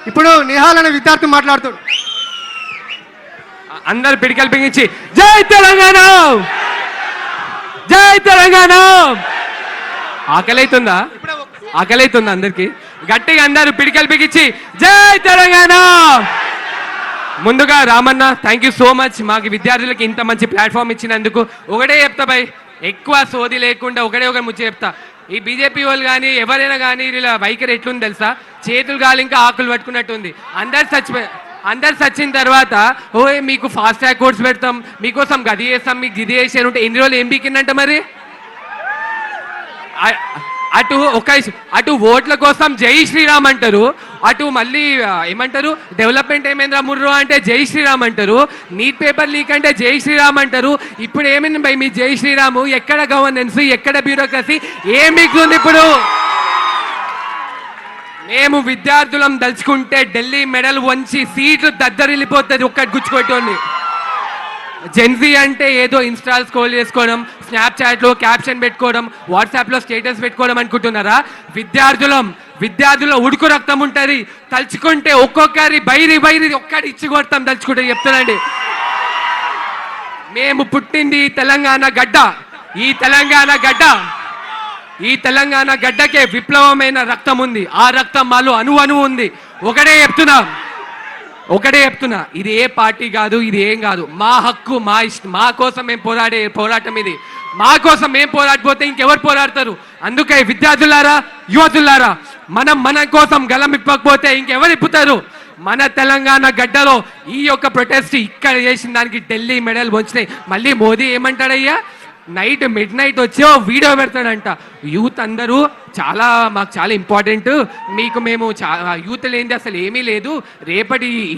ఇప్పుడు నిహాల్ అనే విద్యార్థి మాట్లాడుతాడు. అందరు పిడికలు బిగించి జై తెలంగాణ, జై తెలంగాణ. ఆకలైతుందా? ఆకలైతుందా అందరికి? గట్టిగా అందరూ పిడికలు బిగించి జై తెలంగాణ. ముందుగా Ramanna, thank you so much మాకు విద్యార్థులకి ఇంత మంచి ప్లాట్ఫామ్ ఇచ్చినందుకు. ఒకటే చెప్తా భయ్, ఎక్కువ సోది లేకుండా ఒకటే ఒక ముచ్చ చెప్తా. ఈ బీజేపీ వాళ్ళు కానీ ఎవరైనా కానీ ఇలా వైఖరి ఎట్లుంది తెలుసా? చేతులు గాలి ఇంకా ఆకులు పట్టుకున్నట్టుంది. అందరు చచ్చిన తర్వాత ఓ మీకు ఫాస్ట్ ట్రాక్ కోర్స్ పెడతాం, మీకోసం గది చేస్తాం, మీకు గిది చేసాను ఉంటే ఎన్ని రోజులు ఏం బీకిందంట మరి? అటు ఓట్ల కోసం జై శ్రీరామ్ అంటారు, అటు మళ్ళీ ఏమంటారు డెవలప్మెంట్ ఏమైందిరా ముర్రో అంటే జై శ్రీరామ్ అంటారు, నీట్ పేపర్ లీక్ అంటే జై శ్రీరామ్ అంటారు. ఇప్పుడు ఏమైంది భయ్ మీ జై శ్రీరాము? ఎక్కడ గవర్నెన్స్, ఎక్కడ బ్యూరోక్రసీ, ఏం మిగులుంది ఇప్పుడు? మేము విద్యార్థులం దలుచుకుంటే ఢిల్లీ మెడల్ వంచి సీట్లు దద్దరిల్లిపోతుంది ఒక్కటి గుచ్చుకోవటోని. జెన్జీ అంటే ఏదో ఇన్స్టాల్ స్క్రోల్ చేసుకోవడం, స్నాప్చాట్లో క్యాప్షన్ పెట్టుకోవడం, వాట్సాప్లో స్టేటస్ పెట్టుకోవడం అనుకుంటున్నారా? విద్యార్థుల ఉడుకు రక్తం ఉంటుంది. తలుచుకుంటే ఒక్కొక్కరి బైరి ఒక్కటి ఇచ్చి కొడతాం తలుచుకుంటే చెప్తానండి. మేము పుట్టింది తెలంగాణ గడ్డ. ఈ తెలంగాణ గడ్డకే విప్లవమైన రక్తం ఉంది. ఆ రక్తం మాలో అణువు ఉంది. ఒకటే చెప్తున్నా, ఇది ఏ పార్టీ కాదు, ఇది ఏం కాదు. మా హక్కు, మా ఇష్టం, మా కోసం మేము పోరాడే పోరాటం ఇది. మా కోసం మేము పోరాడిపోతే ఇంకెవరు పోరాడతారు? అందుకే విద్యార్థులారా, యువతులారా, మన కోసం గలం ఇప్పకపోతే ఇంకెవరు ఇప్పుతారు? మన తెలంగాణ గడ్డలో ఈ యొక్క ప్రొటెస్ట్ ఇక్కడ చేసిన దానికి ఢిల్లీ మెడల్ వంచినాయి. మళ్ళీ మోదీ ఏమంటాడయ్యా? మిడ్ నైట్ వచ్చి వీడియో పెడతాడంట. యూత్ అందరూ మాకు చాలా ఇంపార్టెంట్, మేము యూత్ లేనిది అసలు ఏమీ లేదు,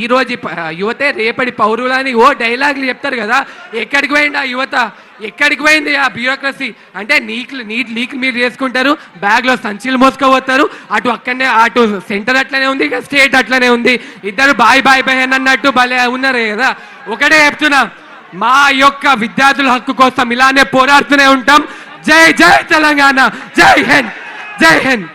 ఈరోజు యువతే రేపటి పౌరులు అని డైలాగులు చెప్తారు కదా. ఎక్కడికి పోయింది ఆ యువత? ఎక్కడికి పోయింది ఆ బ్యూరోక్రసీ? అంటే నీట్ లీక్ మీరు చేసుకుంటారు, బ్యాగ్లో సంచులు మోసుకపోతారు. అటు సెంటర్ అట్లనే ఉంది, ఇక స్టేట్ అట్లనే ఉంది. ఇద్దరు బాయ్ అన్నట్టు భలే ఉన్నారు కదా. ఒకటే చెప్తున్నా, మా యొక్క విద్యార్థుల హక్కు కోసం ఇలానే పోరాడుతూనే ఉంటాం. జై జై తెలంగాణ, జై హింద్, జై హింద్.